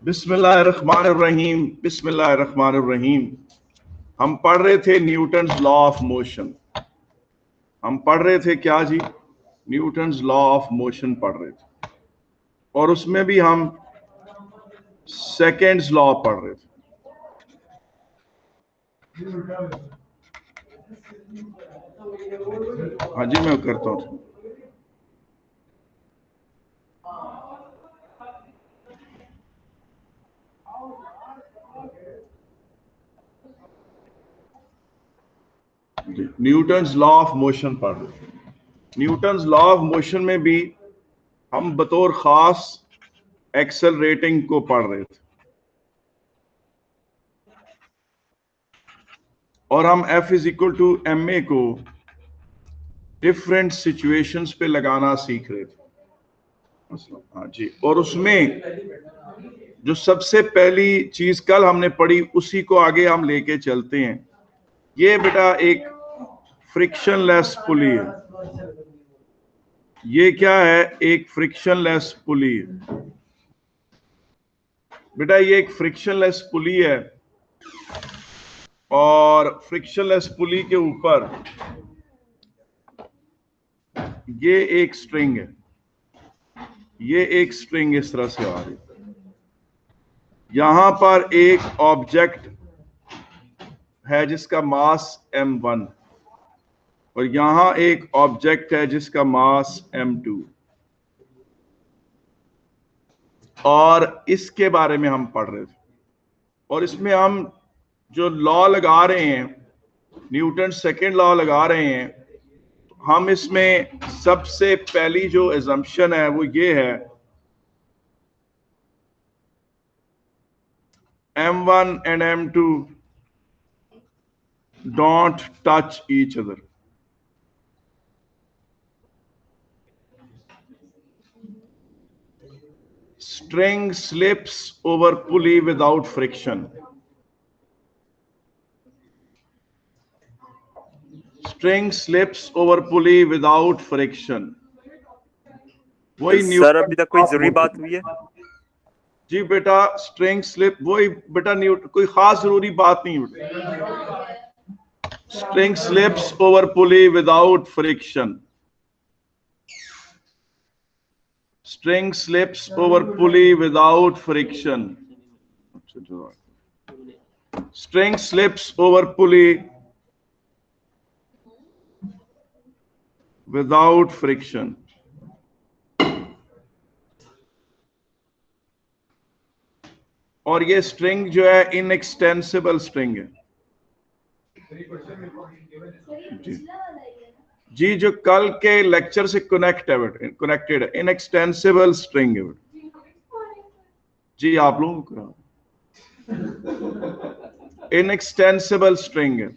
बिस्मिल्लाहिर्रहमानिर्रहीम, बिस्मिल्लाहिर्रहमानिर्रहीम। हम पढ़ रहे थे न्यूटन्स लॉ ऑफ मोशन। हम पढ़ रहे थे क्या जी? न्यूटन्स लॉ ऑफ मोशन पढ़ रहे थे, और उसमें भी हम सेकेंड्स लॉ पढ़ रहे थे। हाँ जी, मैं करता हूँ। न्यूटन्स लॉ ऑफ मोशन पढ़ रहे थे। न्यूटन्स लॉ ऑफ मोशन में भी हम बतौर खास एक्सेलरेटिंग को पढ़ रहे थे, और हम F is equal to M A को डिफरेंट सिचुएशंस पे लगाना सीख रहे थे। हाँ जी, और उसमें जो सबसे पहली चीज कल हमने पढ़ी उसी को आगे हम लेके चलते हैं। ये बेटा एक फ्रिक्शनलेस पुली है। ये क्या है? एक फ्रिक्शनलेस पुली है बेटा, ये एक फ्रिक्शनलेस पुली है, और फ्रिक्शनलेस पुली के ऊपर ये एक स्ट्रिंग है। ये एक स्ट्रिंग इस तरह से आ रही है। यहां पर एक ऑब्जेक्ट है जिसका मास m1, और यहां एक ऑब्जेक्ट है जिसका मास m2, और इसके बारे में हम पढ़ रहे थे। और इसमें हम जो लॉ लगा रहे हैं, न्यूटन सेकेंड लॉ लगा रहे हैं, हम इसमें सबसे पहली जो एजम्पशन है वो ये है, m1 and m2 don't touch each other. String slips over pulley without friction. String slips over pulley without friction. वही सर अभी तक कोई जरूरी बात हुई है? जी बेटा, स्ट्रिंग स्लिप वही बेटा, कोई खास जरूरी बात नहीं होती। String slips over pulley without friction. String slips over pulley without friction. String slips over pulley without friction. और ये स्ट्रिंग जो है इनएक्सटेंसिबल स्ट्रिंग है जी। जी, जो कल के लेक्चर से कनेक्टेड है, इनएक्सटेंसिबल स्ट्रिंग है जी। आप लोगों को इनएक्सटेंसिबल स्ट्रिंग है,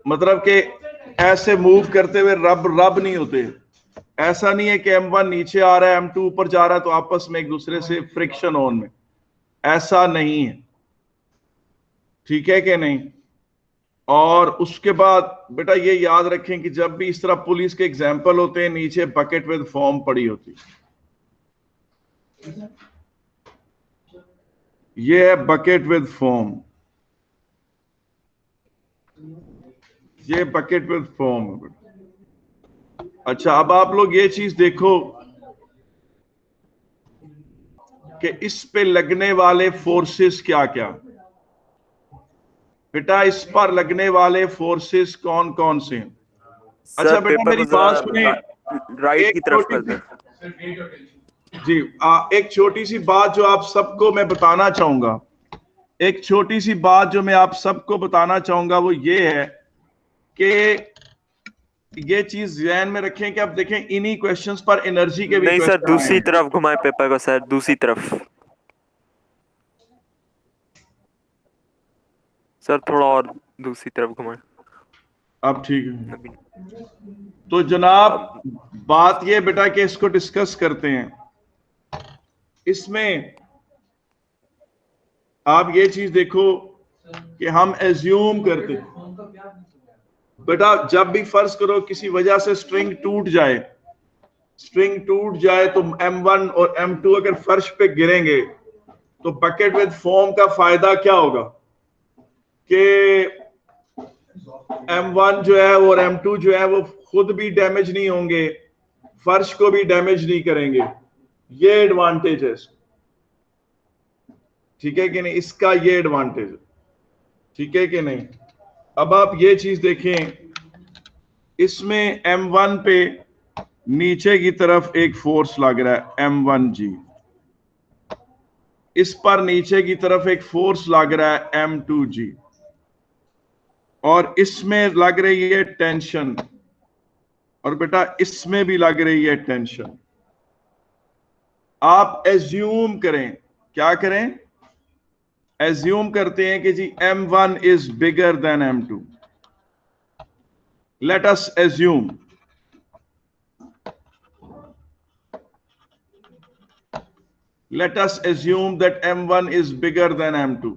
मतलब कि ऐसे मूव करते हुए रब नहीं होते। ऐसा नहीं है कि m1 नीचे आ रहा है, m2 ऊपर जा रहा है, तो आपस में एक दूसरे से फ्रिक्शन ऑन में, ऐसा नहीं है। ठीक है कि नहीं? और उसके बाद बेटा ये याद रखें कि जब भी इस तरह पुलिस के एग्जाम्पल होते हैं, नीचे बकेट विद फॉर्म पड़ी होती है। ये है बकेट विद फॉर्म, ये बकेट विद फॉर्म है बेटा। अच्छा, अब आप लोग ये चीज देखो कि इस पे लगने वाले फोर्सेस क्या क्या। बेटा, इस पर लगने वाले फोर्सेस कौन कौन से हैं? अच्छा बेटा, मेरी बात सुने। राइट की तरफ कर दे जी। एक छोटी सी बात जो आप सबको मैं बताना चाहूंगा, एक छोटी सी बात जो मैं आप सबको बताना चाहूंगा वो ये है कि ये चीज ध्यान में रखें कि आप देखें इन्हीं क्वेश्चंस पर एनर्जी के भी नहीं सर, क्वेश्चन दूसरी तरफ घुमाए पेपर को सर, दूसरी तरफ सर, थोड़ा और दूसरी तरफ घुमाए। अब ठीक है। तो जनाब बात ये बेटा कि इसको डिस्कस करते हैं। इसमें आप ये चीज देखो कि हम एज्यूम करते हैं, बेटा जब भी फर्ज करो किसी वजह से स्ट्रिंग टूट जाए तो M1 और M2 अगर फर्श पे गिरेंगे तो बकेट विद फोम का फायदा क्या होगा कि M1 जो है और M2 जो है वो खुद भी डैमेज नहीं होंगे, फर्श को भी डैमेज नहीं करेंगे। ये एडवांटेज है, ठीक है कि नहीं, इसका ये एडवांटेज है, ठीक है कि नहीं। अब आप ये चीज देखें, इसमें M1 पे नीचे की तरफ एक फोर्स लग रहा है M1G, इस पर नीचे की तरफ एक फोर्स लग रहा है M2G, और इसमें लग रही है टेंशन, और बेटा इसमें भी लग रही है टेंशन। आप एज्यूम करें, क्या करें, एज्यूम करते हैं कि जी M1 is bigger than M2। Let us assume, let us assume that M1 is bigger than M2।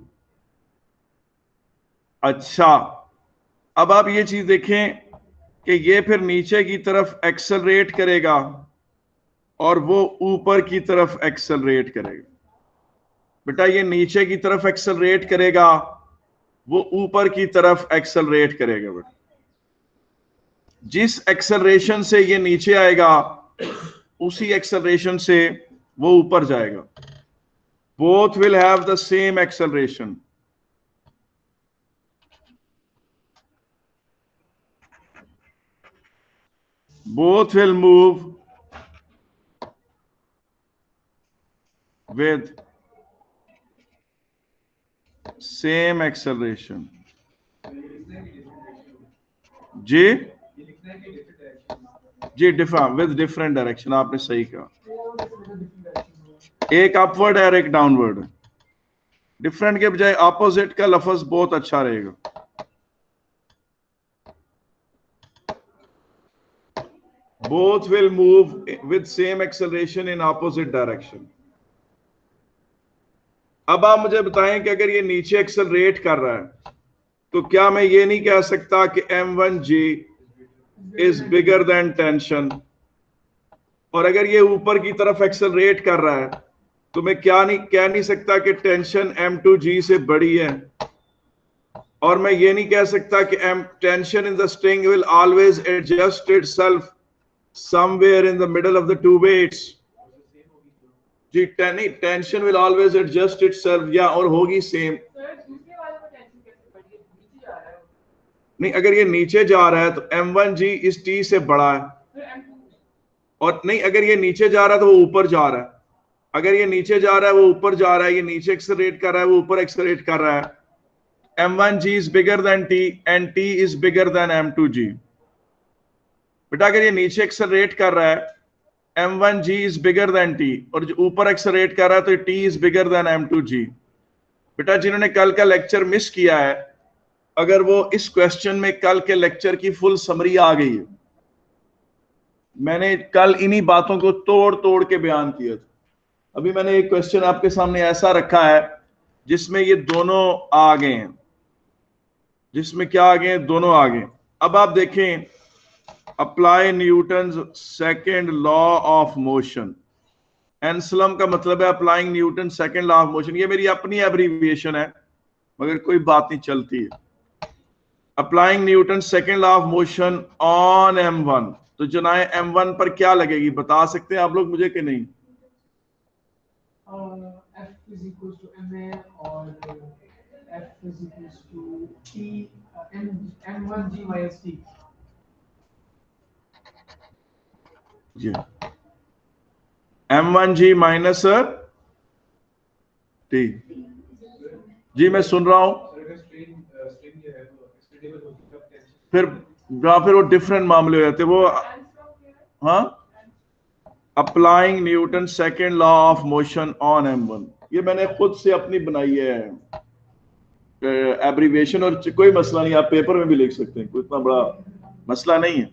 अच्छा, अब आप ये चीज देखें कि ये फिर नीचे की तरफ एक्सेलरेट करेगा और वो ऊपर की तरफ एक्सेलरेट करेगा। बेटा ये नीचे की तरफ एक्सेलरेट करेगा, वो ऊपर की तरफ एक्सेलरेट करेगा। बेटा जिस एक्सेलरेशन से ये नीचे आएगा उसी एक्सेलरेशन से वो ऊपर जाएगा। Both will have the same acceleration. Both will move with same acceleration. जी जी, डिफरेंट विद डिफरेंट डायरेक्शन, आपने सही कहा। एक अपवर्ड है और एक डाउनवर्ड। डिफरेंट के बजाय ऑपोजिट का लफ्ज बहुत अच्छा रहेगा। Both will move with same acceleration in opposite direction. अब आप मुझे बताएं कि अगर ये नीचे एक्सेलरेट कर रहा है तो क्या मैं ये नहीं कह सकता कि M1G is bigger than tension, और अगर ये ऊपर की तरफ एक्सेलरेट कर रहा है तो मैं क्या नहीं कह नहीं सकता कि टेंशन M2G से बड़ी है, और मैं ये नहीं कह सकता कि tension in the string will always adjust itself somewhere in the middle of the two weights. जी नहीं, tension will always adjust itself, या और होगी सेम। नहीं, अगर ये नीचे जा रहा है तो M1G इस T से बड़ा है, और नहीं अगर ये नीचे जा रहा है तो वो ऊपर जा रहा है। अगर ये नीचे जा रहा है वो ऊपर जा रहा है, ये नीचे एक्सेलरेट कर रहा है वो ऊपर एक्सेलरेट कर रहा है। M1G is bigger than T and T is bigger than M2G। बेटा अगर ये नीचे एक्सेलरेट कर रहा है M1G is bigger than T, और जो ऊपर एक्सेलरेट कर रहा है तो T is bigger than M2G। बेटा जिन्होंने कल का लेक्चर मिस किया है, अगर वो इस क्वेश्चन में कल के लेक्चर की फुल समरी आ गई है, मैंने कल इन्हीं बातों को तोड़ तोड़ के बयान किया था। अभी मैंने एक क्वेश्चन आपके सामने ऐसा रखा है जिसमें ये दोनों आ गए हैं, जिसमें क्या आ गए हैं, दोनों आ गए। अब आप देखें, apply Newton second law of motion. Anselm का मतलब है applying Newton second law of motion. ये मेरी अपनी एब्रीविएशन है मगर कोई बात नहीं, चलती है। Applying Newton second law of motion on M1, तो जनाए M1 पर क्या लगेगी, बता सकते हैं आप लोग मुझे कि नहीं? F is equals to ma और F is equals to T M1G minus T। Ji, M1G minus T। जी मैं सुन रहा हूं। फिर वो डिफरेंट मामले हो जाते वो। हाँ, applying Newton second law of motion on M1, ये मैंने खुद से अपनी बनाई है एब्रीविएशन, और कोई मसला नहीं, आप पेपर में भी लिख सकते हैं, कोई इतना बड़ा मसला नहीं है।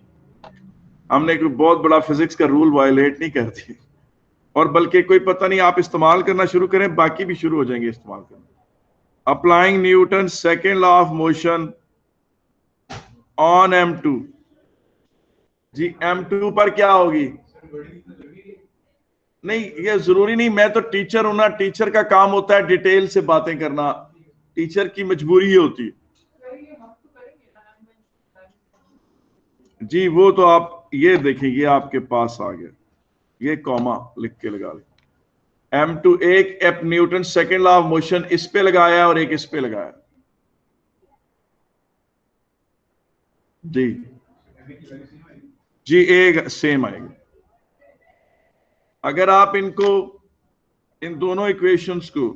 हमने कोई बहुत बड़ा फिजिक्स का रूल वायलेट नहीं करती, और बल्कि कोई पता नहीं, आप इस्तेमाल करना शुरू करें बाकी भी शुरू हो जाएंगे इस्तेमाल करना। Applying Newton second law of motion on M2। जी M2 पर क्या होगी? नहीं, ये जरूरी नहीं, मैं तो टीचर हूं ना, टीचर का काम होता है डिटेल से बातें करना, टीचर की मजबूरी ही होती है। जी वो तो आप ये देखिए, आपके पास आ गया, ये कॉमा लिख के लगा ले। M2 एक F Newton second law of motion इस पे लगाया और एक इस पे लगाया। जी जी एक सेम आएगा। अगर आप इनको, इन दोनों इक्वेशंस को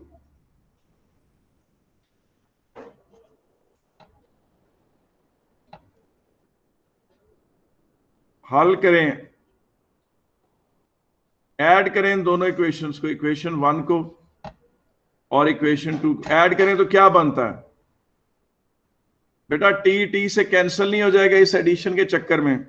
हल करें, ऐड करें इन दोनों इक्वेशंस को, इक्वेशन 1 को और इक्वेशन 2 को ऐड करें तो क्या बनता है बेटा? टी टी से कैंसिल नहीं हो जाएगा इस एडिशन के चक्कर में?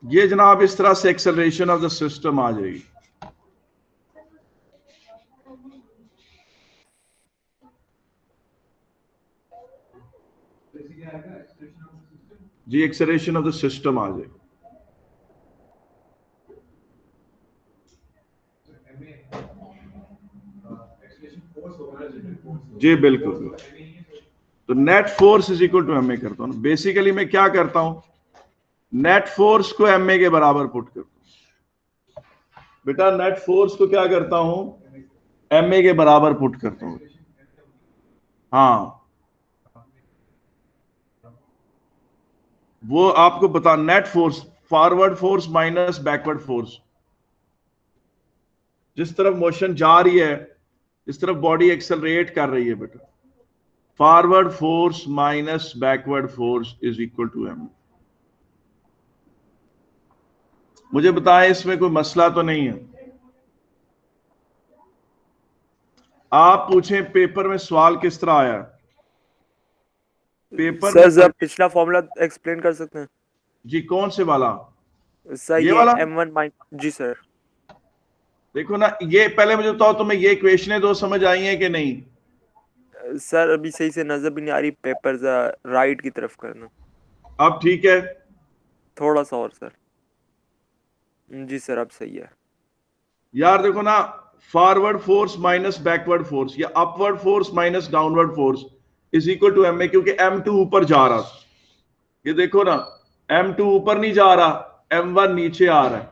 ये जनाब इस तरह से एक्सेलरेशन ऑफ द सिस्टम आ जाएगी। जी एक्सेलरेशन ऑफ द सिस्टम आ जाएगी। जी बिल्कुल। तो net force is equal to M A करता हूं। बेसिकली मैं क्या करता हूं, नेट फोर्स को एम ए के बराबर पुट करता हूं। बेटा नेट फोर्स को क्या करता हूं, एम ए के बराबर पुट करता हूं। हाँ वो आपको बता, net force forward force minus backward force, जिस तरफ मोशन जा रही है, इस तरफ बॉडी एक्सेलरेट कर रही है बेटा, forward force minus backward force is equal to M. मुझे बताएं इसमें कोई मसला तो नहीं है? आप पूछें पेपर में सवाल किस तरह आया? पेपर सर में जरा पिछला फॉर्मूला एक्सप्लेन कर सकते हैं? जी कौन से वाला? सर ये ये वाला? M1 माइनस, जी सर। देखो ना, ये पहले मुझे बताओ तुम्हें ये इक्वेशनें दो समझ आई हैं कि नहीं? सर अभी सही से नजर भी नहीं आ रही, पेपर जरा राइट की तरफ करना। अब ठीक है? थोड़ा सा और सर। जी सर अब सही है। यार देखो ना, forward force minus backward force या upward force minus downward force is equal to M A, क्योंकि M2 ऊपर जा रहा था। ये देखो ना, M2 ऊपर नहीं जा रहा, M1 नीचे आ रहा है।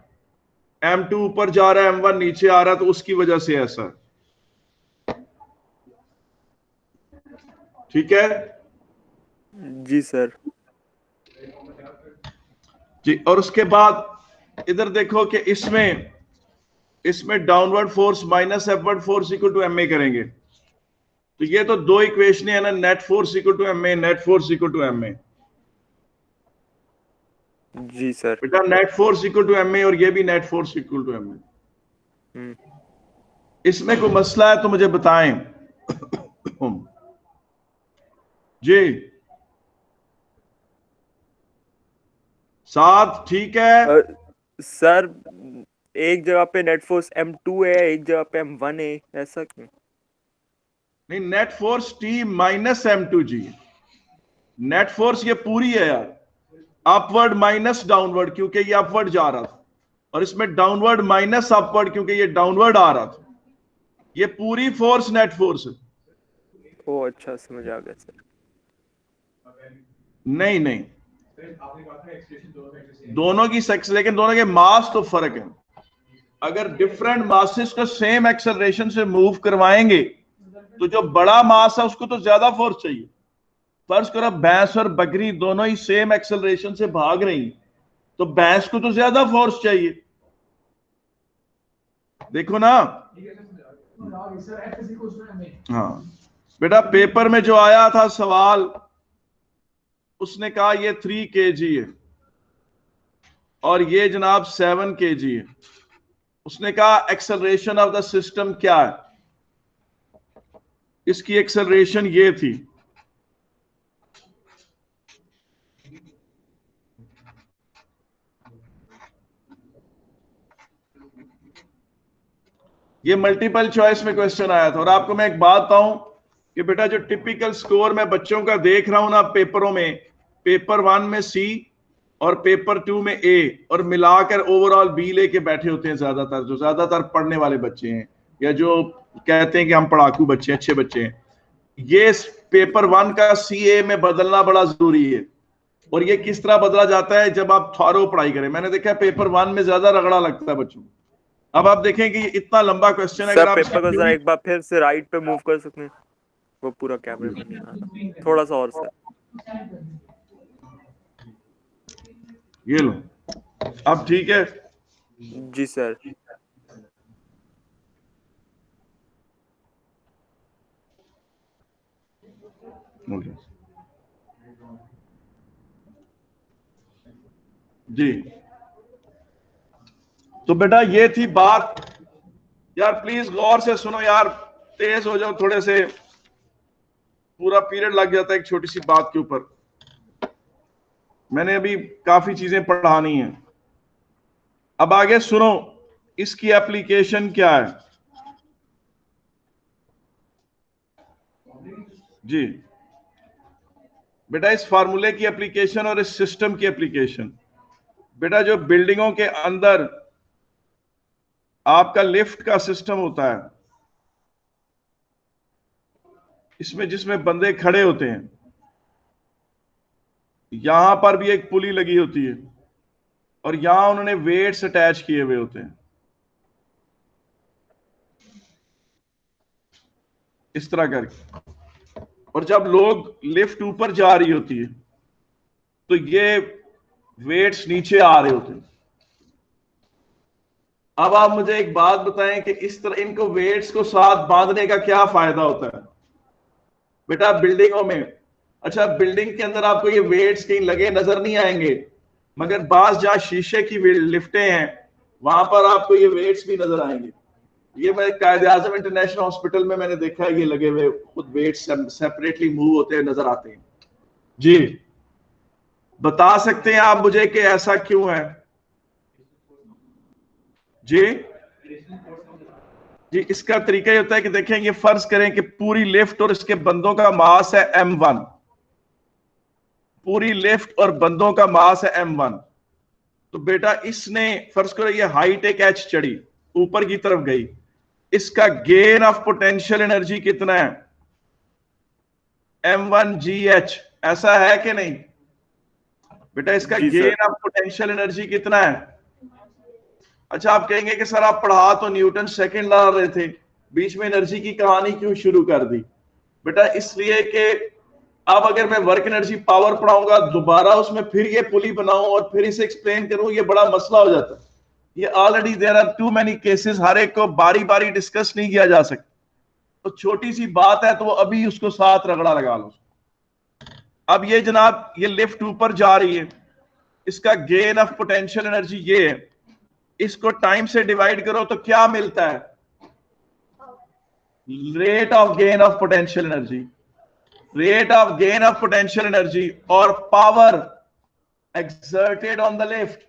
M2 ऊपर जा रहा है, M1 नीचे आ रहा है, तो उसकी वजह से ऐसा है। ठीक है जी सर। जी। और उसके बाद इधर देखो कि इसमें downward force minus upward force equal to M A करेंगे, तो ये तो दो इक्वेशन है ना, net force equal to M A, net force equal to M A. जी सर। बेटा net force equal to M A और ये भी net force equal to M A. इसमें कोई मसला है तो मुझे बताएं। जी साथ ठीक है? सर एक जगह पे नेट फोर्स M2 है, एक जगह पे M1 है, ऐसा क्यों? नहीं, net force T minus M2 जी। नेट फोर्स ये पूरी है यार, अपवर्ड माइनस डाउनवर्ड क्योंकि ये अपवर्ड जा रहा था, और इसमें डाउनवर्ड माइनस अपवर्ड क्योंकि ये डाउनवर्ड आ रहा था। ये पूरी फोर्स नेट फोर्स है। ओ अच्छा समझ आ गया सर। नहीं नहीं, दोनों की सेक्स, लेकिन दोनों के मास तो फर्क है। अगर डिफरेंट मासेस को सेम एक्सेलरेशन से मूव करवाएंगे तो जो बड़ा मास है उसको तो ज्यादा फोर्स चाहिए। फर्ज करो भैंस और बकरी दोनों ही सेम एक्सेलरेशन से भाग रही, तो भैंस को तो ज्यादा फोर्स चाहिए। देखो ना, हाँ बेटा पेपर में जो आया था सवाल, उसने कहा ये 3 kg है और ये जनाब 7 kg है। उसने कहा एक्सेलरेशन ऑफ द सिस्टम क्या है? इसकी एक्सेलरेशन ये थी। ये मल्टीपल चॉइस में क्वेश्चन आया था। और आपको मैं एक बात बताऊं कि बेटा जो टिपिकल स्कोर मैं बच्चों का देख रहा हूं ना पेपरों में, पेपर 1 में C और पेपर 2 में A, और मिलाकर ओवरऑल B लेके बैठे होते हैं ज्यादातर, जो ज्यादातर पढ़ने वाले बच्चे हैं या जो कहते हैं कि हम पढ़ाकू बच्चे, अच्छे बच्चे हैं। ये पेपर 1 का CA में बदलना बड़ा जरूरी है। और ये किस तरह बदला जाता है? जब आप थॉरो पढ़ाई करें। मैंने देखा है पेपर 1 में ज्यादा रगड़ा लगता है बच्चों को। अब आप देखें कि इतना लंबा क्वेश्चन है। सर अगर आप पेपर को जरा एक बार फिर से राइट पे मूव कर सकते हैं? वो पूरा कैमरे में नहीं आ रहा, थोड़ा सा और सर। ये लो, अब ठीक है? जी सर। जी, तो बेटा ये थी बात। यार प्लीज गौर से सुनो यार, तेज हो जाओ थोड़े से, पूरा पीरियड लग जाता है एक छोटी सी बात के ऊपर। मैंने अभी काफी चीजें पढ़ानी है। अब आगे सुनो, इसकी एप्लीकेशन क्या है? जी बेटा, इस फार्मूले की एप्लीकेशन और इस सिस्टम की एप्लीकेशन, बेटा जो बिल्डिंगों के अंदर आपका लिफ्ट का सिस्टम होता है, इसमें जिसमें बंदे खड़े होते हैं, यहां पर भी एक पुली लगी होती है और यहां उन्होंने वेट्स अटैच किए हुए होते हैं इस तरह करके। और जब लोग लिफ्ट ऊपर जा रही होती है तो ये वेट्स नीचे आ रहे होते हैं। अब आप मुझे एक बात बताएं कि इस तरह इनको वेट्स को साथ बांधने का क्या फायदा होता है? बेटा बिल्डिंगों में, अच्छा बिल्डिंग के अंदर आपको ये वेट्स कहीं लगे नजर नहीं आएंगे, मगर बाज जहां शीशे की लिफ्टें हैं वहां पर आपको ये वेट्स भी नजर आएंगे। ये मैं कायदे आजम इंटरनेशनल हॉस्पिटल में मैंने देखा है, ये लगे हुए खुद वेट्स सेपरेटली मूव होते हुए नजर आते हैं। जी बता सकते हैं आप मुझे कि ऐसा क्यों है? जी जी, इसका तरीका ये होता है कि देखें, ये फर्ज करें कि पूरी लिफ्ट और इसके बंदों का मास है M1, पूरी लिफ्ट और बंदों का मास है M1। तो बेटा इसने फर्ज करो ये हाइट एक H चढ़ी, ऊपर की तरफ गई, इसका गेन ऑफ पोटेंशियल एनर्जी कितना है? M1GH। ऐसा है कि नहीं बेटा? इसका गेन ऑफ पोटेंशियल एनर्जी कितना है? अच्छा आप कहेंगे कि सर आप पढ़ा तो न्यूटन सेकंड लॉ रहे थे, बीच में एनर्जी की कहानी क्यों शुरू कर दी? बेटा इसलिए कि अब अगर मैं वर्क एनर्जी पावर पढ़ाऊंगा दोबारा उसमें फिर ये पुली बनाऊं और फिर इसे एक्सप्लेन करूं, ये बड़ा मसला हो जाता है। ये already there are too many cases, हर एक को बारी बारी डिस्कस नहीं किया जा सकता। तो छोटी सी बात है तो वो अभी उसको साथ रगड़ा लगा लो। अब ये जनाब ये लिफ्ट ऊपर जा रही है, इसका गेन ऑफ पोटेंशियल एनर्जी ये है, इसको टाइम से डिवाइड करो तो क्या मिलता है? Rate of gain of potential energy, rate of gain of potential energy और power exerted on the lift,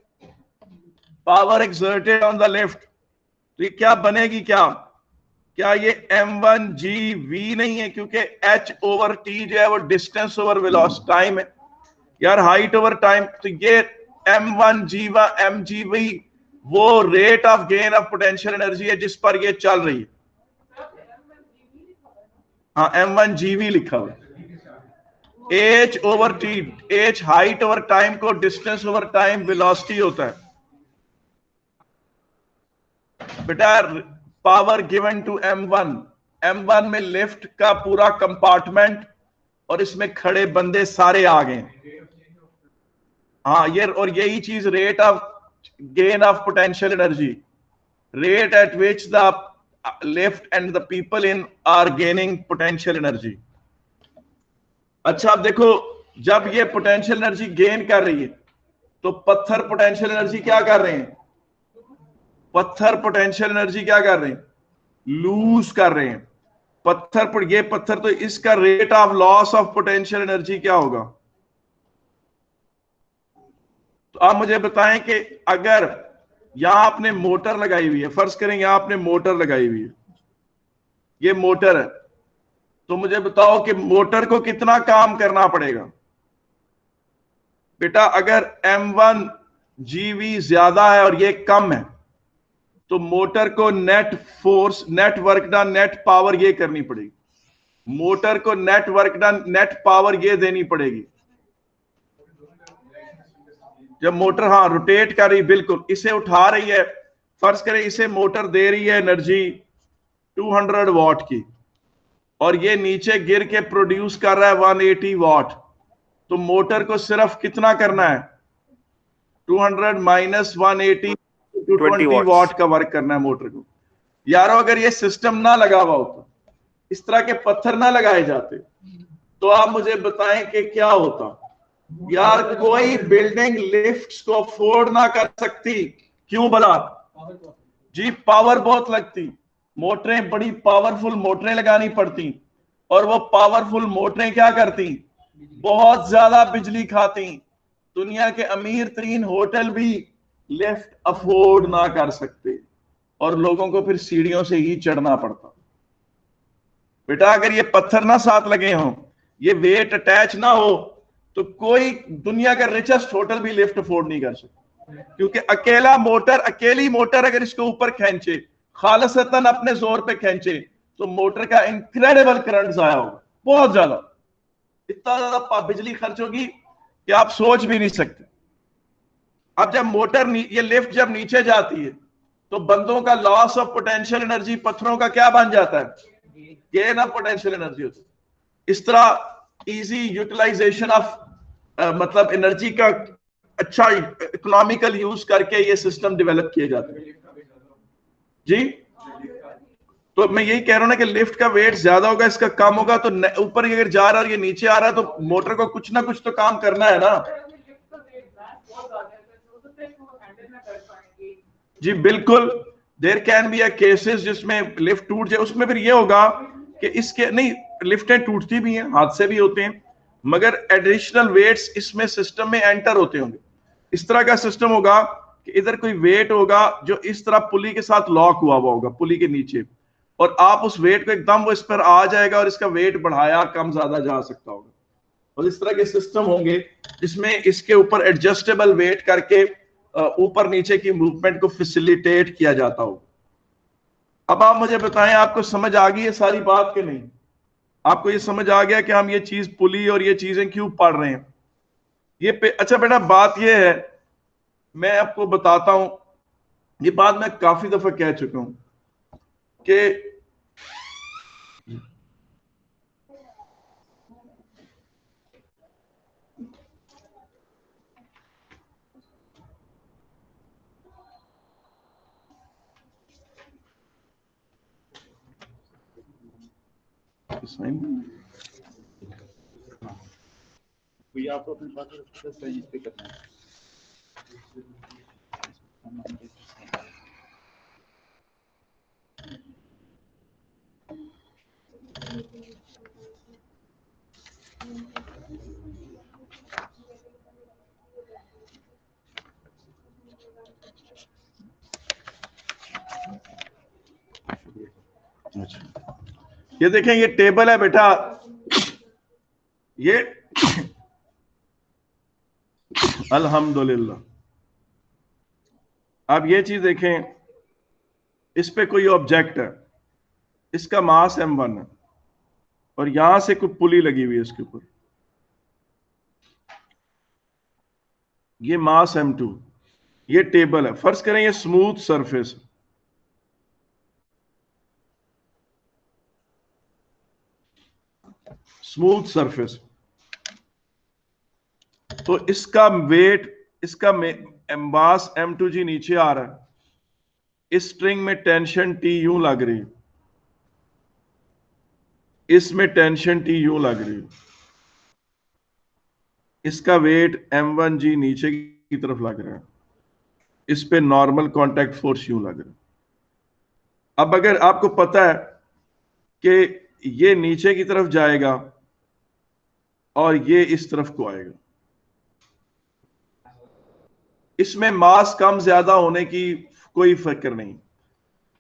power exerted on the lift. तो ये क्या बनेगी? क्या ये M1GV नहीं है? क्योंकि H/T जो है वो डिस्टेंस ओवर वेलोसिटी टाइम है यार, हाइट ओवर टाइम। तो ये M1GV वो rate of gain of potential energy है जिस पर ये चल रही है। हाँ M1GV लिखा हुआ। H/T, H height over time को डिस्टेंस ओवर टाइम वेलोसिटी होता है बेटा। पावर गिवन टू M1 में लिफ्ट का पूरा कंपार्टमेंट और इसमें खड़े बंदे सारे आ गए। हाँ ये, और यही चीज rate of gain of potential energy, rate at which the lift and the people in are gaining potential energy. अच्छा अब देखो जब ये पोटेंशियल एनर्जी गेन कर रही है तो पत्थर पोटेंशियल एनर्जी क्या कर रहे हैं? पत्थर पोटेंशियल एनर्जी क्या कर रहे हैं? लूज कर रहे हैं। पत्थर पर ये पत्थर, तो इसका rate of loss of potential energy क्या होगा? तो आप मुझे बताएं कि अगर यहां आपने मोटर लगाई हुई है, फर्ज करें यहां आपने मोटर लगाई हुई है, ये मोटर है, तो मुझे बताओ कि मोटर को कितना काम करना पड़ेगा? बेटा अगर M1 GV ज्यादा है और ये कम है तो मोटर को net force, net work done, net power ये करनी पड़ेगी। मोटर को net work done, net power ये देनी पड़ेगी। जब मोटर रोटेट कर रही, बिल्कुल इसे उठा रही है, फर्ज करें इसे मोटर दे रही है एनर्जी 200 वाट की और ये नीचे गिर के प्रोड्यूस कर रहा है 180 वाट, तो मोटर को सिर्फ कितना करना है? 200 माइनस 180, 220 वाट का वर्क करना है मोटर को। यारो अगर ये सिस्टम ना लगा हुआ होता, इस तरह के पत्थर ना लगाए जाते, तो आप मुझे बताएं कि क्या होता? यार कोई बिल्डिंग लिफ्ट्स को अफोर्ड ना कर सकती। क्यों भला? जी पावर बहुत लगती, मोटरें, बड़ी पावरफुल मोटरें लगानी पड़ती, और वो पावरफुल मोटरें क्या करती? बहुत ज्यादा बिजली खाती। दुनिया के अमीर तरीन होटल भी लिफ्ट अफोर्ड ना कर सकते और लोगों को फिर सीढ़ियों से ही चढ़ना पड़ता। बेटा अगर ये पत्थर ना साथ लगे हों, ये वेट अटैच ना हो, तो कोई दुनिया का रिचेस्ट होटल भी लिफ्ट अफोर्ड नहीं कर सकता, क्योंकि अकेली मोटर अगर इसको ऊपर खींचे, खालसतन अपने जोर पे खींचे, तो मोटर का इनक्रेडिबल करंट जाया होगा, बहुत ज्यादा, इतना ज्यादा बिजली खर्च होगी कि आप सोच भी नहीं सकते। अब जब मोटर, ये लिफ्ट जब नीचे जाती है तो बंदों का लॉस ऑफ पोटेंशियल एनर्जी पत्थरों का क्या बन जाता है? गेन ऑफ पोटेंशियल एनर्जी होती है। इस तरह इजी यूटिलाइजेशन ऑफ मतलब एनर्जी का अच्छा इकोनॉमिकल यूज करके ये सिस्टम डेवलप किए जाते हैं। जी तो मैं यही कह रहा हूं ना कि लिफ्ट का वेट ज्यादा होगा, इसका कम होगा, तो ऊपर अगर जा रहा है और ये नीचे आ रहा है तो मोटर को कुछ ना कुछ तो काम करना है ना। जी बिल्कुल, there can be a cases जिसमें लिफ्ट टूट जाए, उसमें फिर ये होगा कि इसके नहीं, लिफ्टें टूटती भी हैं, हादसे भी होते हैं, मगर एडिशनल वेट्स इसमें सिस्टम में एंटर होते होंगे। इस तरह का सिस्टम होगा कि इधर कोई वेट होगा जो इस तरह पुली के साथ लॉक हुआ होगा, पुली के नीचे, और आप उस वेट को एकदम वो इस पर आ जाएगा और इसका वेट बढ़ाया कम ज्यादा जा सकता होगा। और इस तरह के सिस्टम होंगे जिसमें इसके ऊपर एडजस्टेबल वेट करके ऊपर नीचे की मूवमेंट को फैसिलिटेट किया जाता हो। अब आप मुझे बताएं, आपको समझ आ गई है सारी बात कि नहीं? आपको ये समझ आ गया कि हम ये चीज पुली और ये चीजें क्यों पढ़ रहे हैं? अच्छा बेटा बात ये है, मैं आपको बताता हूं, ये बात मैं काफी दफा कह चुका हूं कि आपको अपने पास सही पे करना है। अच्छा, ये देखें, ये टेबल है बेटा, ये अल्हम्दुलिल्लाह। अब ये चीज देखें, इस पे कोई ऑब्जेक्ट है, इसका मास M1 है और यहां से कोई पुली लगी हुई है इसके ऊपर, ये मास M2, ये टेबल है। फर्ज करें ये स्मूथ सरफेस, स्मूथ सरफेस, तो इसका वेट, इसका मास M2G नीचे आ रहा है, इस स्ट्रिंग में टेंशन T यूं लग रही है, इसमें टेंशन T यूं लग रही है, इसका वेट m1g नीचे की तरफ लग रहा है, इस पे नॉर्मल कांटेक्ट फोर्स यूं लग रहा है। अब अगर आपको पता है कि ये नीचे की तरफ जाएगा और ये इस तरफ को आएगा, इसमें मास कम ज्यादा होने की कोई फिक्र नहीं।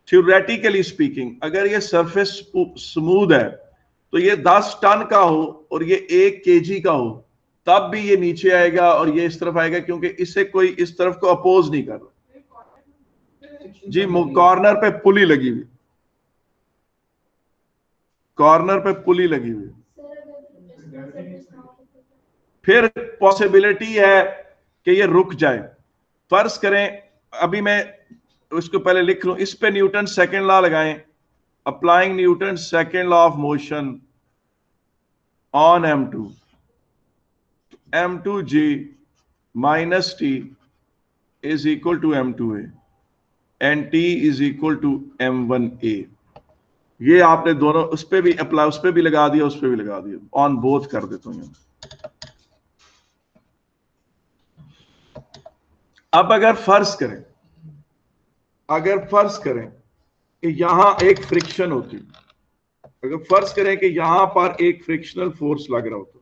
थ्योरेटिकली स्पीकिंग, अगर ये सरफेस स्मूथ है तो ये 10 टन का हो और ये 1 kg का हो, तब भी ये नीचे आएगा और ये इस तरफ आएगा, क्योंकि इससे कोई इस तरफ को अपोज नहीं कर रहा। जी, कॉर्नर पे पुली लगी हुई, कॉर्नर पे पुली लगी हुई। फिर पॉसिबिलिटी है कि ये रुक जाए। फर्ज करें, अभी मैं उसको पहले लिख लूं, इस पे न्यूटन सेकंड लॉ लगाएं, applying Newton second law of motion on m2, m2g minus t is equal to m2a and t is equal to m1a। ये आपने दोनों उस पे भी अप्लाई, उस पे भी लगा दिया, उस पे भी लगा दिया, ऑन बोथ कर देता हूं। अब अगर फर्ज करें कि यहां एक फ्रिक्शन होती, अगर फर्ज करें कि यहां पर एक फ्रिक्शनल फोर्स लग रहा होता,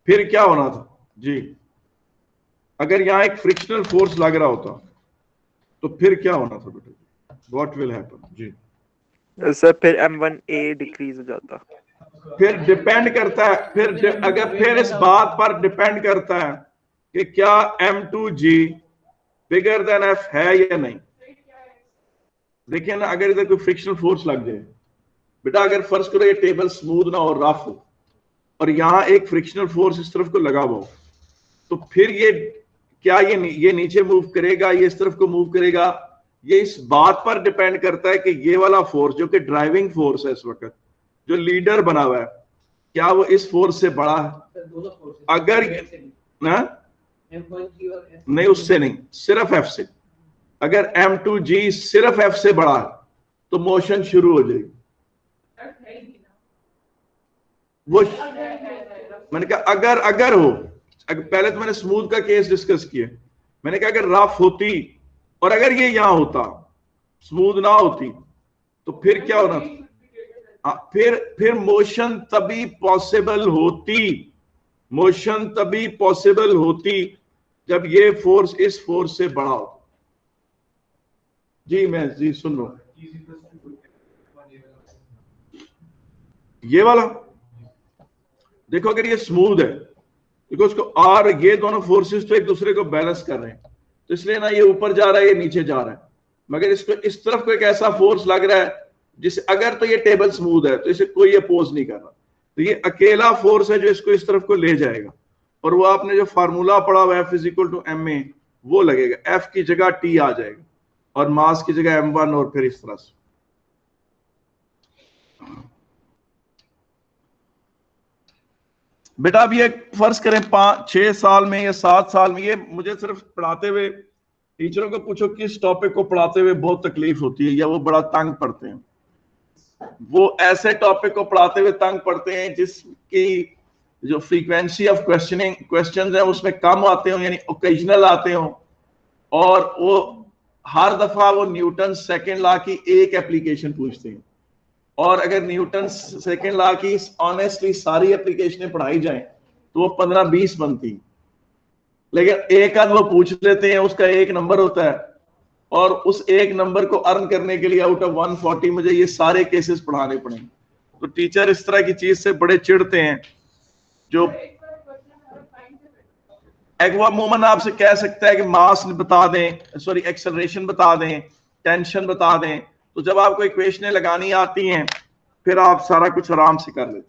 फिर क्या होना था जी? अगर यहां एक फ्रिक्शनल फोर्स लग रहा होता तो फिर क्या होना था बेटा? व्हाट विल हैपन जी? सर फिर m1a डिक्रीज हो जाता। फिर डिपेंड करता है, फिर इस बात पर डिपेंड करता है कि क्या m2g बिगर देन f है या नहीं। देखिए ना, अगर इधर कोई फ्रिक्शनल फोर्स लग जाए बेटा, अगर फर्ज करो ये टेबल स्मूथ ना और रफ हो और यहां एक फ्रिक्शनल फोर्स इस तरफ को लगा हुआ हो, तो फिर ये क्या ये नीचे मूव करेगा, ये इस तरफ को मूव करेगा? ये इस बात पर डिपेंड करता है कि ये वाला फोर्स जो कि ड्राइविंग फोर्स है इस वक्त, जो लीडर बना हुआ है, क्या वो इस फोर्स से बड़ा है? अगर ना, नहीं उससे नहीं, सिर्फ एफ से। अगर m2g सिर्फ f से बड़ा है तो मोशन शुरू हो जाएगी। वो मैंने कहा अगर हो, पहले तो मैंने स्मूथ का केस डिस्कस किया, मैंने कहा अगर रफ होती और अगर ये यहां होता, स्मूथ ना होती, तो फिर क्या होना था? फिर मोशन तभी पॉसिबल होती जब ये फोर्स इस फोर्स से बड़ा हो। जी मैं जी सुन रहा हूं। ये वाला देखो, अगर ये स्मूथ है, देखो उसको, और ये दोनों फोर्सेस तो एक दूसरे को बैलेंस कर रहे हैं, तो इसलिए ना ये ऊपर जा रहा है, ये नीचे जा रहा है। मगर इसको इस तरफ को एक ऐसा फोर्स लग रहा है जिसे, अगर तो ये टेबल स्मूथ है तो इसे कोई अपोज नहीं कर रहा, तो ये अकेला फोर्स है जो इसको इस तरफ को ले जाएगा। और वो आपने जो फार्मूला पढ़ा हुआ F = ma, वो लगेगा, F की जगह T आ जाएगा और मास की जगह m1, और फिर इस तरह से। बेटा अब ये फर्ज करें 5-6 साल में या 7 साल में, ये मुझे सिर्फ पढ़ाते हुए, टीचरों को पूछो किस टॉपिक को पढ़ाते हुए बहुत तकलीफ होती है या वो बड़ा तंग पड़ते हैं। वो ऐसे टॉपिक को पढ़ाते हुए तंग पड़ते हैं जिसकी जो फ्रीक्वेंसी ऑफ क्वेश्चंस है उसमें कम आते हो, यानी ओकेजनल आते हो, और वो हर दफा वो न्यूटन सेकंड लॉ की एक एप्लीकेशन पूछते हैं। और अगर न्यूटन सेकंड लॉ की ऑनेस्टली सारी एप्लीकेशनें पढ़ाई जाएं तो वो 15-20 बनती, लेकिन एक आध वो पूछ लेते हैं, उसका एक नंबर होता है, और उस एक नंबर को अर्न करने के लिए आउट ऑफ 140 मुझे ये सारे केसेस पढ़ाने पड़ेंगे। तो टीचर इस तरह की चीज से बड़े चिढ़ते हैं। जो एक वो अमूमन आपसे कह सकता है कि मास बता दें, सॉरी एक्सेलरेशन बता दें, टेंशन बता दें, तो जब आपको इक्वेशनें लगानी आती हैं फिर आप सारा कुछ आराम से कर लेते हैं।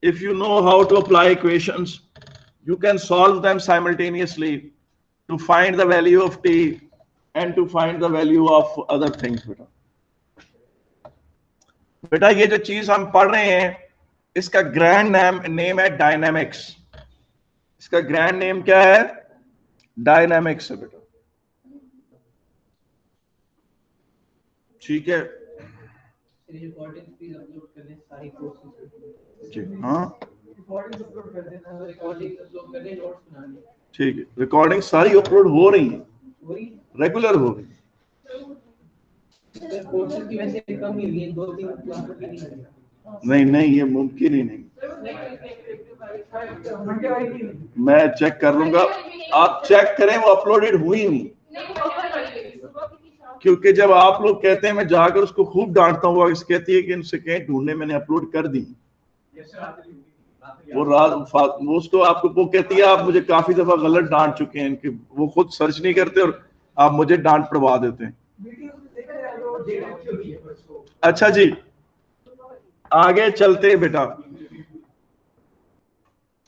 If you know how to apply equations, you can solve them simultaneously to find the value of t and to find the value of other things। बेटा ये जो चीज हम पढ़ रहे हैं इसका ग्रैंड नेम है डायनामिक्स। इसका ग्रैंड नेम क्या है? डायनामिक्स है बेटा, ठीक है जी? हाँ रिकॉर्डिंग अपलोड कर देना, रिकॉर्डिंग अपलोड कर दे, नोट्स बना ले। ठीक है, रिकॉर्डिंग सारी अपलोड हो रही है, वही रेगुलर हो रही है। कोर्सेज की वैसे कम ही हुई है, 2-3 क्लास की नहीं है। नहीं नहीं, ये मुमकिन ही नहीं। मंडे वाली नहीं। मैं चेक कर लूंगा, आप चेक करें, वो अपलोडेड हुई नहीं। क्योंकि जब आप लोग कहते हैं, मैं जाकर उसको खूब डांटता हूँ, वो कहती है कि इनसे कहीं ढूंढने, मैंने अपलोड कर दी। वो वो उसको आपको वो कहती है, आप मुझे काफी दफा गलत डांट चुके हैं, इनके वो खुद सर्च नहीं करते और आप मुझे डांट पड़वा देते हैं। अच्छा जी, आगे चलते बेटा।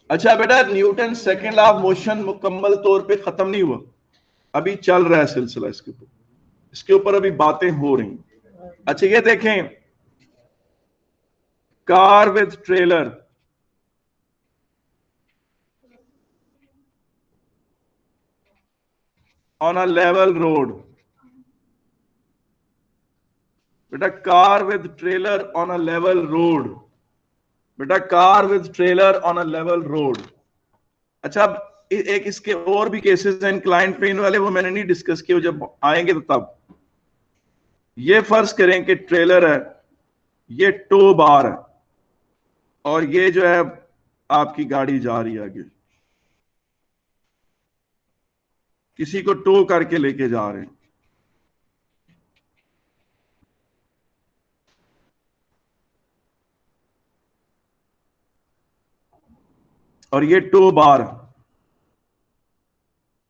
अच्छा बेटा, Newton second law of motion मुकम्मल तौर पे खत्म नहीं हुआ, अभी चल रहा है सिलसिला इसके ऊपर अभी बातें हो रही। अच्छा ये देखें, car with trailer, on a level road. बेटा car with trailer on a level road, बेटा car with trailer on a level road. अच्छा, अब एक इसके और भी केसेस हैं इंक्लाइन प्लेन वाले, वो मैंने नहीं डिस्कस किए, जब आएंगे तो तब। ये फर्ज करें कि ट्रेलर है, ये टो बार है, और ये जो है आपकी गाड़ी जा रही है आगे, किसी को टो करके लेके जा रहे हैं। और ये टो बार,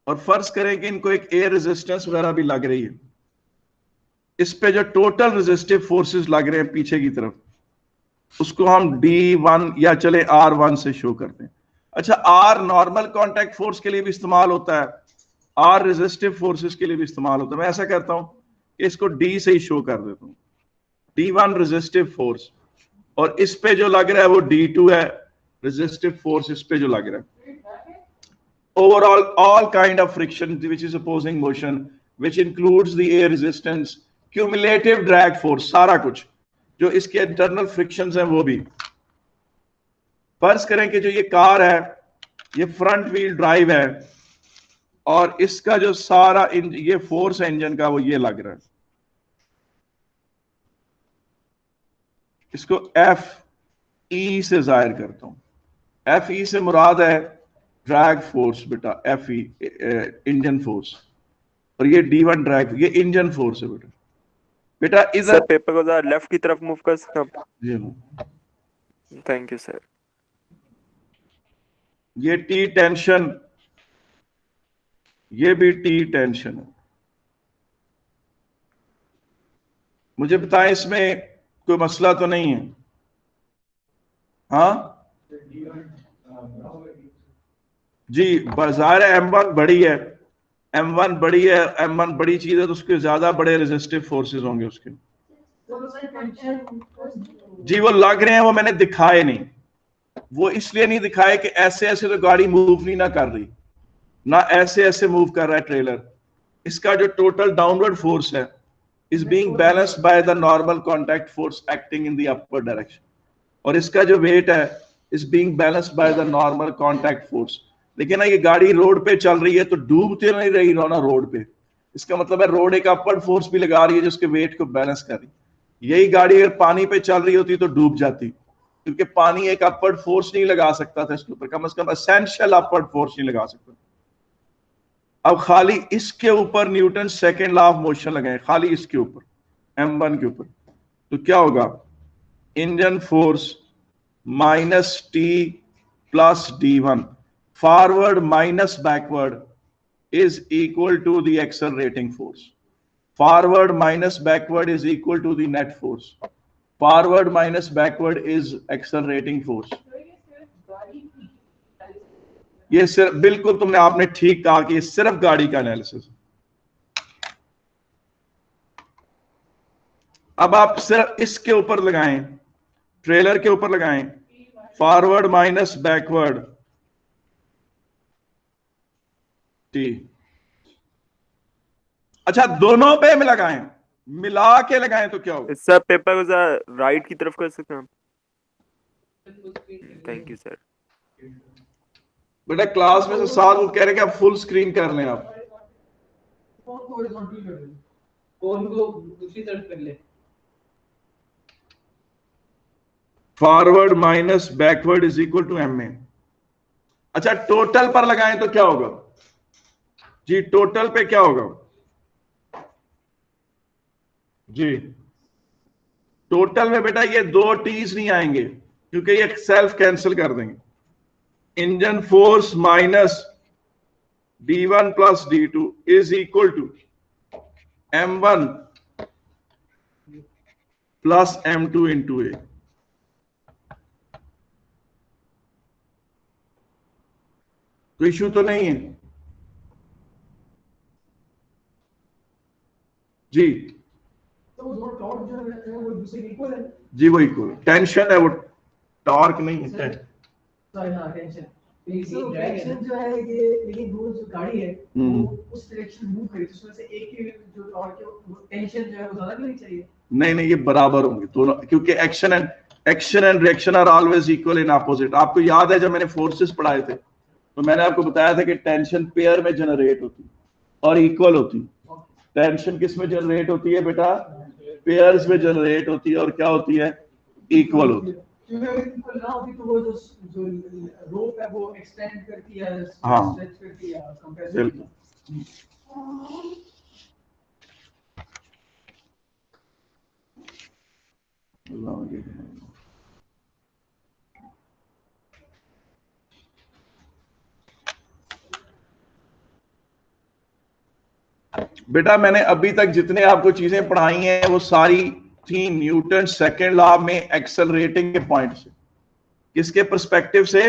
और फर्ज करें कि इनको एक एयर रेजिस्टेंस वगैरह भी लग रही है। इस पे जो टोटल रेजिस्टिव फोर्सेस लग रहे हैं पीछे की तरफ, उसको हम D1 या चले R1 से शो करते हैं। अच्छा, R नॉर्मल कांटेक्ट फोर्स के लिए भी इस्तेमाल होता है, R रेजिस्टिव फोर्सेस के लिए भी इस्तेमाल होता है। मैं ऐसा करता हूं कि इसको D से ही शो कर देता हूं, D1 रेजिस्टिव फोर्स, और इस पे जो लग रहा है वो D2 है रेजिस्टिव फोर्स, इस पे जो लग रहा है। Overall, all kind of friction which is opposing motion, which includes the air resistance, cumulative drag force, सारा कुछ जो इसके इंटरनल फ्रिक्शंस हैं वो भी। फर्ज करें कि जो ये कार है, ये फ्रंट व्हील ड्राइव है, और इसका जो सारा ये फोर्स है इंजन का, वो ये लग रहा है। इसको FE से जाहिर करता हूं। FE से मुराद है ड्रैग फोर्स बेटा, FE इंजन फोर्स, और ये D1 ड्रैग, ये इंजन फोर्स है बेटा। बेटा इधर सर पेपर को जरा लेफ्ट की तरफ मूव कर सकते हैं? जी थैंक यू सर। ये T टेंशन, ये भी T टेंशन है। मुझे बताएं, इसमें कोई मसला तो नहीं है? हाँ जी, बाजार M1 बड़ी है, M1 बड़ी है, M1 बड़ी चीज है, तो उसके ज्यादा बड़े रेजिस्टिव फोर्सेस होंगे उसके। जी वो लग रहे हैं, वो मैंने दिखाए नहीं, वो इसलिए नहीं दिखाए कि ऐसे ऐसे तो गाड़ी मूव नहीं ना कर रही, ना ऐसे ऐसे मूव कर रहा है ट्रेलर। इसका जो टोटल डाउनवर्ड फोर्स है is being balanced by the normal contact force acting in the upper direction, और इसका जो वेट है is being balanced by the normal contact force. लेकिन ना ये गाड़ी रोड पे चल रही है तो डूबते नहीं रही ना रोड पे, इसका मतलब है रोड एक अपवर्ड फोर्स भी लगा रही है जो उसके वेट को बैलेंस कर रही है। यही गाड़ी अगर पानी पे चल रही होती तो डूब जाती, क्योंकि पानी एक अपवर्ड फोर्स नहीं लगा सकता था इसके ऊपर, कम से कम एसेंशियल अपवर्ड फोर्स नहीं लगा सकता। अब खाली इसके ऊपर Newton second law of motion लगाए, खाली इसके ऊपर M1 के ऊपर, तो क्या होगा? Engine force minus T plus D1 forward minus backward is equal to the accelerating force. Forward minus backward is equal to the net force. Forward minus backward is accelerating force. ये सिर्फ, बिल्कुल तुमने आपने ठीक कहा कि ये सिर्फ गाड़ी का एनालिसिस। अब आप सिर्फ इसके ऊपर लगाएं, ट्रेलर के ऊपर लगाएं, फॉरवर्ड माइनस बैकवर्ड T। अच्छा, दोनों पे में लगाएं, मिला के लगाएं तो क्या होगा? सर पेपर को जरा राइट की तरफ कर सकते हैं? Thank you sir. बेटा क्लास में से साथ वो कह रहे कि आप फुल स्क्रीन कर लें आप। फोन को हॉरिजॉन्टल कर दो। फोन को दूसरी तरफ कर ले। Forward minus backward is equal to M A. अच्छा टोटल पर लगाएं तो क्या होगा जी? टोटल पे क्या होगा जी? टोटल में बेटा ये दो टीज नहीं आएंगे क्योंकि ये सेल्फ कैंसिल कर देंगे। Engine force minus d1 plus d2 is equal to m1 plus m2 into A. तो इश्यू तो नहीं है जी? तो वो दोनों टॉर्क जो है वो दूसरे के इक्वल है। जी वो इक्वल टेंशन है, वो टॉर्क नहीं है। सॉरी हाँ टेंशन। तो तो ड्रैग है टेंशन ना। जो है ये, लेकिन वो जो गाड़ी है वो उस डायरेक्शन मूव करी तो उसमें से एक की जो टॉर्क है वो टेंशन जो है वो ज्यादा नहीं चाहिए। नहीं नहीं, ये बराबर होंगे दोनों, क्योंकि action and reaction are always equal in opposite. आपको याद है जब मैंने फोर्सेस पढ़ाए थे तो मैंने आपको बताया था कि टेंशन पेयर में जनरेट होती और इक्वल होती। टेंशन किस में जनरेट होती है बेटा? पेयर्स में जनरेट होती है और क्या होती है? इक्वल होती है। क्योंकि अगर इक्वल ना होती तो वो जो रोप है वो एक्सटेंड करती है, हाँ। स्ट्रेच करती है, कंप्रेस बिल्कुल। बेटा मैंने अभी तक जितने आपको चीजें पढ़ाई हैं वो सारी थी न्यूटन सेकंड लॉ में एक्सेलरेटिंग के पॉइंट से। किसके पर्सपेक्टिव से?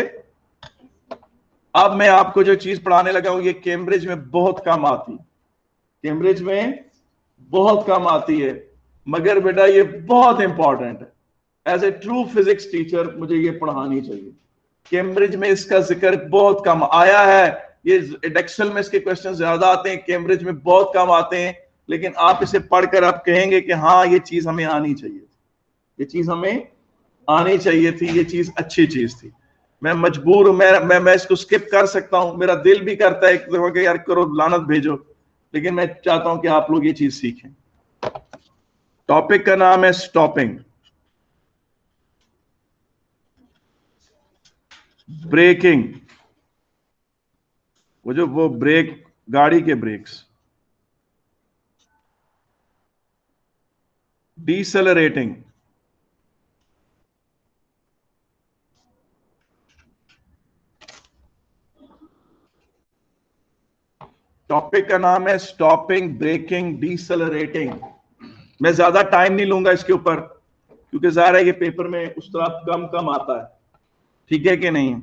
अब मैं आपको जो चीज पढ़ाने लगा हूं ये कैम्ब्रिज में बहुत कम आती, कैम्ब्रिज में बहुत कम आती है, मगर बेटा ये बहुत इंपॉर्टेंट है। As a true physics teacher मुझे ये पढ़ानी चाहिए। कैम्ब्रिज में इसका जिक्र बहुत कम आया है, ये एक्सेल में इसके क्वेश्चन ज्यादा आते हैं, कैम्ब्रिज में बहुत कम आते हैं, लेकिन आप इसे पढ़कर आप कहेंगे कि हाँ ये चीज हमें आनी चाहिए, ये चीज हमें आनी चाहिए थी, ये चीज अच्छी चीज थी। मैं मजबूर हूं, मैं इसको स्किप कर सकता हूं, मेरा दिल भी करता है कि यार करो लानत भेजो, लेकिन मैं चाहता हूं कि आप लोग ये चीज सीखें। टॉपिक का नाम है स्टॉपिंग, ब्रेकिंग, वो ब्रेक, गाड़ी के ब्रेक्स, डिसेलरेटिंग, टॉपिक का नाम है स्टॉपिंग, ब्रेकिंग, डिसेलरेटिंग। मैं ज्यादा टाइम नहीं लूंगा इसके ऊपर क्योंकि जाहिर है ये पेपर में उस तरह कम आता है, ठीक है कि नहीं?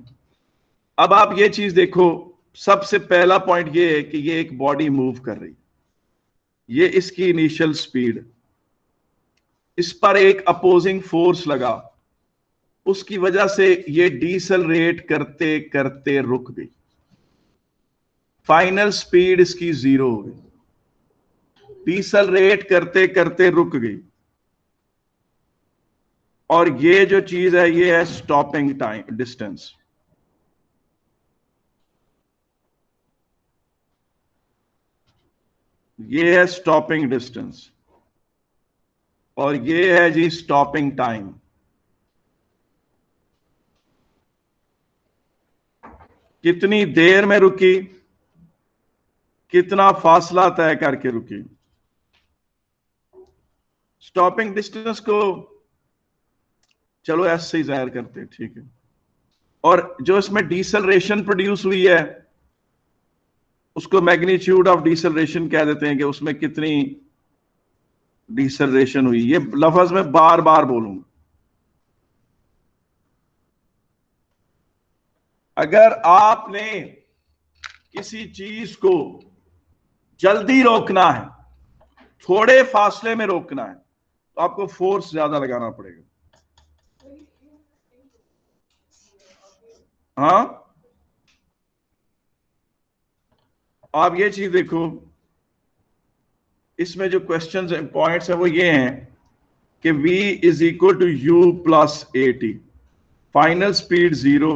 अब आप ये चीज देखो, सबसे पहला पॉइंट ये है कि ये एक बॉडी मूव कर रही है, ये इसकी इनिशियल स्पीड, इस पर एक अपोजिंग फोर्स लगा, उसकी वजह से ये डिसेलरेट करते करते रुक गई, फाइनल स्पीड इसकी 0 हो गई, डिसेलरेट करते करते रुक गई, और ये जो चीज है ये है स्टॉपिंग टाइम डिस्टेंस। ये है स्टॉपिंग डिस्टेंस और ये है जी स्टॉपिंग टाइम। कितनी देर में रुकी, कितना फासला तय करके रुकी। स्टॉपिंग डिस्टेंस को चलो ऐसे ही जाहिर करते हैं, ठीक है। और जो इसमें डिसेलरेशन प्रोड्यूस हुई है उसको मैग्नीट्यूड ऑफ डिसेलरेशन कह देते हैं, कि उसमें कितनी डिसेलरेशन हुई। ये लफ्ज मैं बार बार बोलूंगा। अगर आपने किसी चीज को जल्दी रोकना है, थोड़े फासले में रोकना है, तो आपको फोर्स ज्यादा लगाना पड़ेगा। हाँ, आप ये चीज देखो, इसमें जो क्वेश्चंस हैं, पॉइंट्स हैं, वो ये हैं कि v is equal to u plus AT, final speed 0,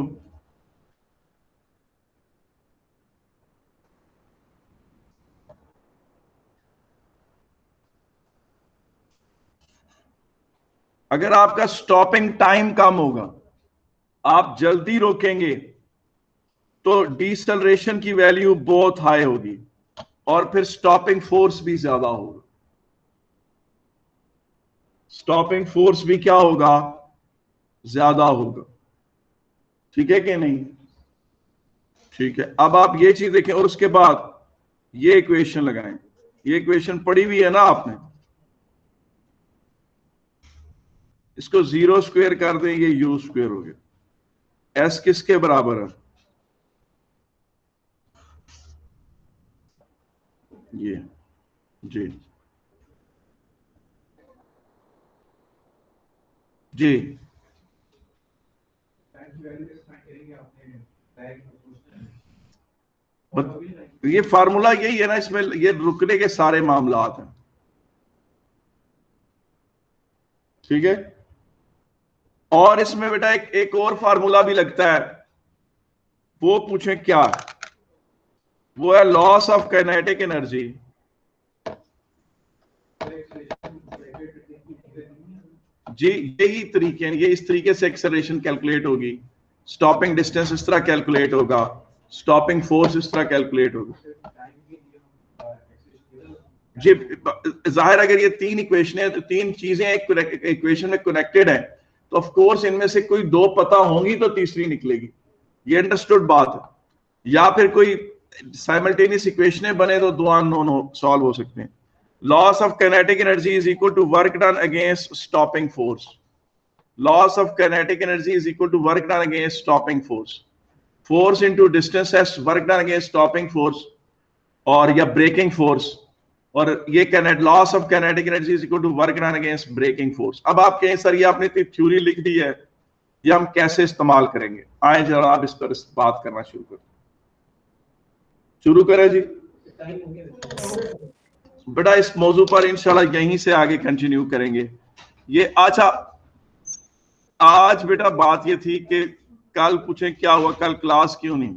अगर आपका स्टॉपिंग टाइम कम होगा, आप जल्दी रोकेंगे, तो डिसलेरेशन की वैल्यू बहुत हाई होगी और फिर स्टॉपिंग फोर्स भी ज्यादा होगा। स्टॉपिंग फोर्स भी क्या होगा, ज्यादा होगा। ठीक है कि नहीं? ठीक है, अब आप ये चीज देखें और उसके बाद ये इक्वेशन लगाएं। ये इक्वेशन पढ़ी हुई है ना आपने, इसको 0 स्क्वायर कर दें, ये u स्क्वायर हो गया। s किसके बराबर है? ये जी जी ये फार्मूला यही है ना, इसमें ये रुकने के सारे मामलात हैं। ठीक है, और इसमें बेटा एक और फार्मूला भी लगता है, वो पूछें क्या? वो है लॉस ऑफ काइनेटिक एनर्जी। जी यही तरीके हैं, ये इस तरीके से एक्सेलरेशन कैलकुलेट होगी, स्टॉपिंग डिस्टेंस इस तरह कैलकुलेट होगा, स्टॉपिंग फोर्स इस तरह कैलकुलेट होगा। जी जाहिर अगर ये तीन इक्वेशन है तो तीन चीजें एक इक्वेशन में कनेक्टेड है, तो ऑफ कोर्स इनमें से कोई दो पता होंगी तो तीसरी निकलेगी। ये अंडरस्टूड बात है। या फिर कोई साइमल्टेनियस इक्वेशनें बने तो दो अननोन सॉल्व हो सकते हैं। Loss of kinetic energy is equal to work done against stopping force. Loss of kinetic energy is equal to work done against stopping force. Force into distance S, work done against stopping force और या braking force, और ये loss of kinetic energy is equal to work done against braking force. अब आप कहें sir ये आपने theory लिख दी है, ये हम कैसे इस्तेमाल करेंगे? आए जरा आप इस पर बात करना शुरू करें जी। टाइम हो गया। बेटा इस मौजू पर इंशाल्लाह यहीं से आगे कंटिन्यू करेंगे। ये अच्छा, आज बेटा बात ये थी कि कल पूछे क्या हुआ, कल क्लास क्यों नहीं?